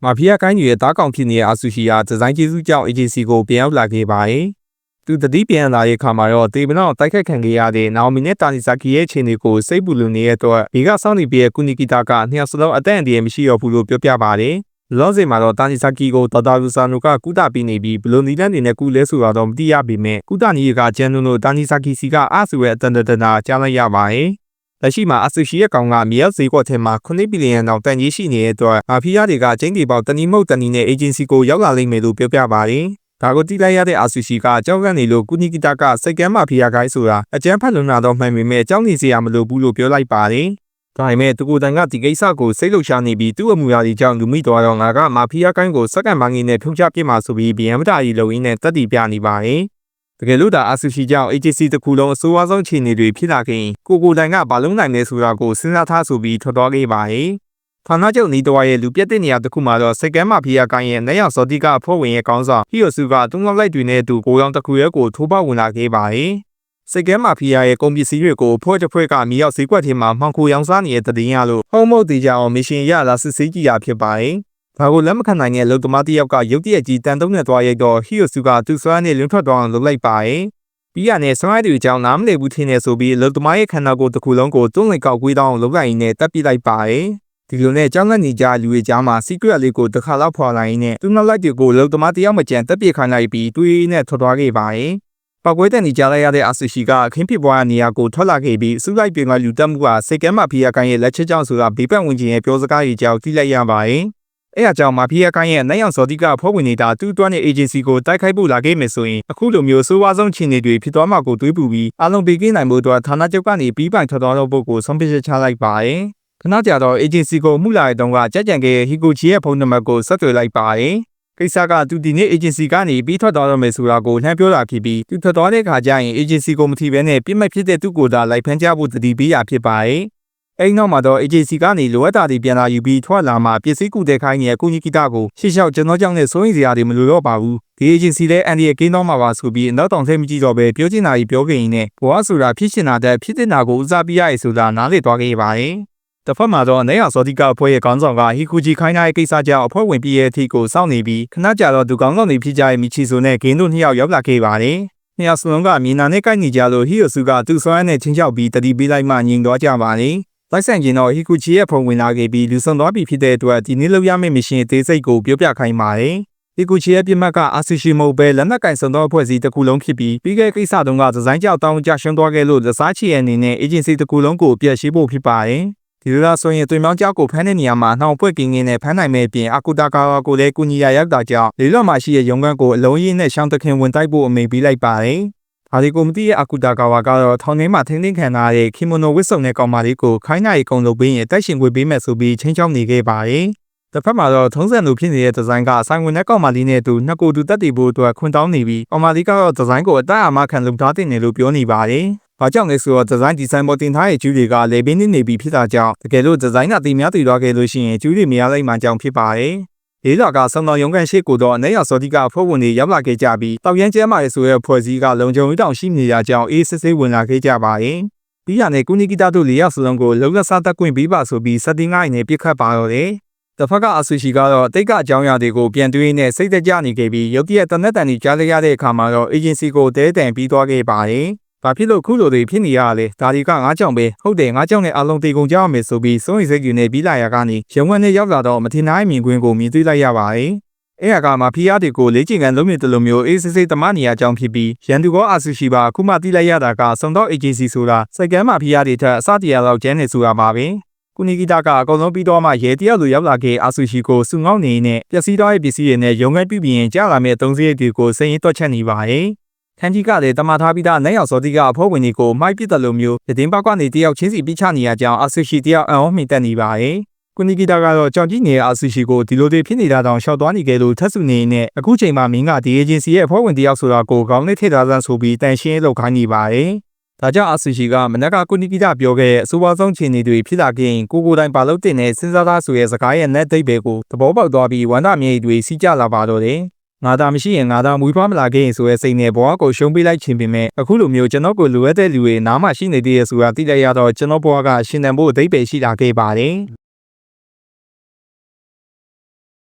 မာဖီးယားကိုင်းတွေရဲ့တားကောင်ဖြစ်နေတဲ့အာဆူရှီဟာဒီဇိုင်းကျေးဇူးကြောင့်အေဂျင်စီကိုပြန်ရောက်လာခဲ့ပါတယ်။သူတတိပြန်လာတဲ့အခါမှာတော့တေဘနောင်တိုက်ခိုက်ခံခဲ့ရတဲ့နာအိုမီနဲ့တာနီဇာကီရဲ့ခြေတွေကိုစိတ်ပူလူနေတဲ့အတွက်ဒီကစောင့်နေပြီးကူနီကီတာကနှစ်ယောက်စလုံးအသက်အန္တရာယ်မရှိတော့ဘူးလို့ပြောပြပါတယ်။လောစေမှာတော့တာနီဇာကီကိုဒေါက်တာလူဆာနိုကကုသပေးနေပြီးဘလိုနီလန်နေနဲ့ကုလဲဆိုတော့မသိရပေမဲ့ကုသနည်းကဂျန်နုနိုတာနီဇာကီစီကအာဆူရဲ့အတန်တနာကြားလိုက်ရပါတယ်။လက်ရှိမှာအာဆူရှီရဲ့ကောင်ကမြေရောက်ဈေးကွက်ထဲမှာ9ဘီလီယံတောင်တန်ကြီးရှိနေတဲ့အတွက်မာဖီးယားတွေကကျင်းတီပေါတနီမုတ်တနီနဲ့အေဂျင်စီကိုရောက်လာလိမ့်မယ်လို့ပြောပြပါတယ်။ဒါကိုတိလိုက်ရတဲ့အာဆူရှီကကြောက်ကနေလို့ကူနီကီတာကစိတ်ကမ်းမာဖီးယားကိုင်းဆိုတာအကျန်းဖတ်လုံလာတော့မှန်ပေမဲ့ကြောက်နေစရာမလိုဘူးလို့ပြောလိုက်ပါတယ်။ဒါပေမဲ့သူကိုယ်တိုင်ကဒီကိစ္စကိုစိတ်လှုပ်ရှားနေပြီးသူ့အမှုရာဒီကြောင့်လူမိသွားတော့ငါကမာဖီးယားကိုင်းကိုစက္ကန့်ပိုင်းနဲ့ဖြုတ်ချပြစ်မှာဆိုပြီးဗီယံမတာကြီးလုံရင်းနဲ့တက်တီပြနေပါတယ်။တကယ်လို့ဒါအာဆူရှီကြောင့် AJC တစ်ခုလုံးအဆိုးအဆုံးခြေနေတွေဖြစ်လာခင်ကိုတိုင်ကဘာလုံးနိုင်လဲဆိုတာကိုစဉ်းစားထားဆိုပြီးထွက်သွားခဲ့ပါတယ်။ဌာနချုပ်နီးတော်ရဲ့လူပြတ်တဲ့နေရာတစ်ခုမှာတော့စိတ်ကမ်းမာဖီးယားကိုင်းရဲ့နေရောက်စောတိကအဖွဲ့ဝင်ရဲ့ကောင်းဆောင်ဟီယိုဆူကတုံးလောက်လိုက်တွေနဲ့အတူကိုရောင်တစ်ခုရဲကိုထိုးပေါက်ဝင်လာခဲ့ပါတယ်။စိတ်ကမ်းမာဖီးယားရဲ့ကုန်ပစ္စည်းတွေကိုဖွဲ့တစ်ဖွဲ့ကမြေရောက်ဈေးကွက်ထဲမှာမှောင်ခိုရောင်းစားနေတဲ့တည်င်းရလို့ဟုံးမုတ်သေးကြအောင်မရှင်ရလာစစ်ဆေးကြည့်ရဖြစ်ပါတယ်။ဘာကိုလက်မခံနိုင်တဲ့လုံသမားတယောက်ကရုတ်တရက်ကြီးတန်တုံးနဲ့သွားရိုက်တော့ဟီယိုဆူကသူ့ဆွမ်းနဲ့လွန်ထွက်သွားအောင်လုပ်လိုက်ပါတယ်။ပြီးရနဲ့ဆွမ်းရည်တွေကြောင့်နားမလည်ဘူးထင်နေဆိုပြီးလုံသမားရဲ့ခန္ဓာကိုယ်တစ်ခုလုံးကိုတွန်းလိုက်ကောက်ကွေးတောင်းလုပ်လိုက်ရင်းနဲ့တပ်ပစ်လိုက်ပါတယ်။ဒီလိုနဲ့ကြောင်းလက်နေကြလူတွေကြားမှာ secret လေးကိုတစ်ခါလောက်ဖွာလိုက်ရင်းနဲ့သူ့နောက်လိုက်တွေကိုလုံသမားတယောက်မကြံတပ်ပစ်ခိုင်းလိုက်ပြီးတွေးနဲ့ထွက်သွားခဲ့ပါတယ်။ပောက်ကွဲတဲ့နေကြလိုက်ရတဲ့အာဆူရှီကအခင်းဖြစ်ပွားတဲ့နေရာကိုထွက်လာခဲ့ပြီးစုလိုက်ပြင်ကလူတက်မှုကစိတ်ကမ်းမာဖီးယားကိုင်းရဲ့လက်ချက်ကြောင့်ဆိုတာဘေးပတ်ဝန်းကျင်ရဲ့ပြောစကားတွေကြောင့်သိလိုက်ရပါတယ်။အဲအကြောင်းမာဖီးယားကိုင်းရဲ့နိုင်အောင်စောတိကဖွဲ့ဝင်နေတာသူ့တွန်းတဲ့ agency ကိုတိုက်ခိုက်ဖို့လာခဲ့မယ်ဆိုရင်အခုလိုမျိုးဆိုးဝါးဆုံးခြေနေတွေဖြစ်သွားမှာကိုတွေးပူပြီးအလုံးပေးကင်းနိုင်မှုအတွက်ဌာနချုပ်ကနေပြီးပိုင်ထွက်သွားတော့ဖို့ကိုဆုံးဖြတ်ချလိုက်ပါတယ်။ခဏကြာတော့ agency ကိုမှုလာတဲ့တုန်းကကြက်ကြံခဲ့ဟီကိုချီရဲ့ဖုန်းနံပါတ်ကိုဆက်သွယ်လိုက်ပါတယ်။ကိစ္စကသူဒီနေ့ agency ကနေပြီးထွက်သွားတော့မယ်ဆိုတာကိုလှမ်းပြောတာဖြစ်ပြီးသူထွက်သွားတဲ့ခါကျရင် agency ကိုမထီဘဲနဲ့ပြစ်မှတ်ဖြစ်တဲ့သူ့ကိုယ်သာလိုက်ဖမ်းကြဖို့တတိပေးရဖြစ်ပါတယ်။အဲဒီနောက်မှာတော့ agency ကနေလိုအပ်တာတွေပြန်လာယူပြီးထွက်လာမှပစ္စည်းကူတဲ့ခိုင်းနေတဲ့ကုညီကီတာကိုရှေ့လျှောက်ကျွန်တော်ကြောင့်နဲ့စိုးရင်စရာတွေမလိုတော့ပါဘူး။ဒီ agency လည်းအန်ဒီရဲ့ကင်းတော့မှာပါဆိုပြီးနောက်တောင်ထဲမကြည့်တော့ပဲပြောချင်တာကြီးပြောခဲ့ရင်းနဲ့ဘဝဆိုတာဖြစ်ချင်တာတဲ့ဖြစ်တဲ့နာကိုဦးစားပေးရရဆိုတာနားလည်သွားခဲ့ပါတယ်။တစ်ဖက်မှာတော့နေရစောတိကအဖွဲ့ရဲ့ခေါင်းဆောင်ကဟီကူဂျီခိုင်းထားတဲ့ကိစ္စကြောင့်အဖွဲ့ဝင်ပြည်ရဲ့အထီကိုစောင့်နေပြီးခဏကြာတော့သူကောင်းဆောင်တွေဖြစ်ကြတဲ့မီချီဆိုနဲ့ဂင်းတို့နှစ်ယောက်ရောက်လာခဲ့ပါတယ်။နှစ်ယောက်စလုံးကမြေနာနဲ့ကိုက်နေကြလို့ဟီယိုဆူကသူ့ဆွမ်းနဲ့ချင်းချောက်ပြီးတတိပေးလိုက်မှညင်သွားကြပါတယ်။လိုက်ဆိုင်ကျင်တော့ဟီကူဂျီရဲ့ဖုန်းဝင်လာခဲ့ပြီးလူဆောင်သွားပြီဖြစ်တဲ့အတွက်ဒီနေ့လောက်ရမယ့်မရှင်အသေးစိတ်ကိုပြောပြခိုင်းပါတယ်။ဟီကူဂျီရဲ့ပြမတ်ကအာဆူရှီမိုပဲလက်နက်ကင်ဆောင်သောအဖွဲ့အစည်းတစ်ခုလုံးဖြစ်ပြီးပြီးခဲ့ကိစ္စတုန်းကဒီဇိုင်းကြောက်တောင်းကြရှင်းသွားခဲ့လို့လက်စားချီရဲ့အနေနဲ့အေဂျင်စီတစ်ခုလုံးကိုပြတ်ရှိဖို့ဖြစ်ပါတယ်။ဒီလိုဆိုရင်သွေးမြောင်းကြောက်ကိုဖမ်းတဲ့နေရာမှာနှောင်ပွက်ကင်းကင်းနဲ့ဖမ်းနိုင်မဲ့အပြင်အကူတာကာကိုလည်းကူညီရရောက်တာကြောင့်လေလော့မှာရှိတဲ့ရုံးခန်းကိုအလုံးရင်းနဲ့ရှောင်းတခင်ဝင်တိုက်ဖို့အမိန့်ပေးလိုက်ပါတယ်။ဒါဒီကိုမသိရဲ့အကူတာကာဝါကတော့ထောင်ထဲမှာထိန်းသိမ်းခံထားတဲ့ခီမိုနိုဝစ်စုံတဲ့ကောင်မလေးကိုခိုင်းနိုင်ကုံလုပ်ပေးရင်တိုက်ရှင်ခွေပေးမယ်ဆိုပြီးချင်းချောင်းနေခဲ့ပါတယ်။တစ်ဖက်မှာတော့ထုံးစံလိုဖြစ်နေတဲ့ဒီဇိုင်းကဆိုင်ဝင်တဲ့ကောင်မလေးနဲ့တူနှစ်ကိုယ်တူတက်တည်ဖို့အတွက်ခွင့်တောင်းနေပြီးကောင်မလေးကတော့ဒီဇိုင်းကိုအတအမခံလုပ်ထားတင်တယ်လို့ပြောနေပါတယ်။ဘာကြောင့်လဲဆိုတော့ဒီဇိုင်းပေါ်တင်ထားတဲ့ကျူးတွေကလေပင်းနေပြီးဖြစ်တာကြောင့်တကယ်လို့ဒီဇိုင်းကတည်များတည်သွားခဲ့လို့ရှိရင်ကျူးတွေမရလိုက်မှကြောင့်ဖြစ်ပါတယ်။လေးလာကဆောင်းတော်ရုံးကန်ရှိကိုတော့အနေရစောတိကဖွဲ့ဝင်တွေရောက်လာခဲ့ကြပြီးတောက်ရန်ကျဲမာရဲဆိုတဲ့ဖွဲ့စည်းကလုံခြုံရေးတောင်ရှိနေကြကြောင်းအေးစစ်စစ်ဝင်လာခဲ့ကြပါတယ်။ပြီးရနဲ့ကုနီကီတာတို့၄ယောက်စလုံးကိုလုံလက်စားတက်ခွင့်ပေးပါဆိုပြီးစက်တင်ငိုင်းနဲ့ပြစ်ခတ်ပါတော့တယ်။တစ်ဖက်ကအဆူရှီကတော့တိတ်ကအကြောင်းအရာတွေကိုပြန်တွေးနဲ့စိတ်တကြနေခဲ့ပြီးရုတ်တရက်တနက်တန်ကြီးကြားလိုက်ရတဲ့အခါမှာတော့အေဂျင်စီကိုတဲတန်ပြီးသွားခဲ့ပါတယ်။ဘာဖြစ်လို့ခုလိုတွေဖြစ်နေရလဲဒါဒီကငါးကြောင်ပဲဟုတ်တယ်ငါးကြောင်နဲ့အလုံးတေကုန်ကြရမယ်ဆိုပြီးစိုးရိမ်စိတ်ယူနေပြီးလာရကနေရုံဝက်နဲ့ရောက်လာတော့မထင်နိုင်မြင်ကွင်းကိုမြင်တွေ့လိုက်ရပါတယ်။အဲကမှဖီးယားတွေကိုလေ့ကျင့်ခန်းလုံးမြင့်တလိုမျိုးအေးစစ်စစ်တမနေရာကြောင်းဖြစ်ပြီးရန်သူကအာဆူရှီပါအခုမှသိလိုက်ရတာကစုံတော့အေဂျင်စီဆိုတာစိတ်ကမ်းမှဖီးယားတွေထက်အစတရလောက်ကျန်းနေဆိုတာပါပဲ။ကုနီကီတာကအကုန်လုံးပြီးတော့မှရဲတယောက်လိုရောက်လာခဲ့အာဆူရှီကိုစုငေါက်နေနဲ့ပျက်စီးသွားတဲ့ပစ္စည်းတွေနဲ့ရုံငန်းပြပြင်ကြာလာမဲ့သုံးစရိတ်တွေကိုစိတ်ရင်းတွက်ချက်နေပါတယ်။ခန်းကြီးကလည်းတမထားပြီးသားနိုင်အောင်စောတိကအဖွဲ့ဝင်တွေကိုမိုက်ပစ်တယ်လို့မျိုးတင်ပကနေတယောက်ချင်းစီပြချနေရကြောင်းအာဆူရှီတယောက်အံ့ဩမိတက်နေပါတယ်။ကုနီကီတာကတော့ကြောင်ကြီးနေတဲ့အာဆူရှီကိုဒီလိုတွေဖြစ်နေတာတောင်ရှောက်သွားနေကြလို့ထပ်ဆူနေနဲ့အခုချိန်မှာမင်းကဒီအေဂျင်စီရဲ့အဖွဲ့ဝင်တယောက်ဆိုတာကိုခေါင်းနဲ့ထည့်ထားစမ်းဆိုပြီးတန်ရှင်းလောက်ခိုင်းနေပါတယ်။ဒါကြောင့်အာဆူရှီကမနက်ကကုနီကီတာပြောခဲ့တဲ့အဆိုးအဆုံးခြေနေတွေဖြစ်လာခဲ့ရင်ကိုတိုင်ပါလို့တင်တဲ့စဉ်းစားသားဆိုရဲ့စကားရဲ့net သိပ်ပဲကိုသဘောပေါက်သွားပြီးဝမ်းသာမြေတွေစီးကြလာပါတော့တယ်။ငါသာမရှိရင်ငါသာမွေးဖွားမလာခဲ့ရင်ဆိုရဲစိတ်နဲ့ဘဝကိုရှုံးပေးလိုက်ခြင်းပင်မဲ့အခုလိုမျိုးကျွန်တော်ကိုလိုအပ်တဲ့လူတွေနားမှရှိနေသေးရဆိုတာသိလိုက်ရတော့ကျွန်တော်ဘဝကရှင်သန်ဖို့အသေးပဲရှိလာခဲ့ပါတယ်။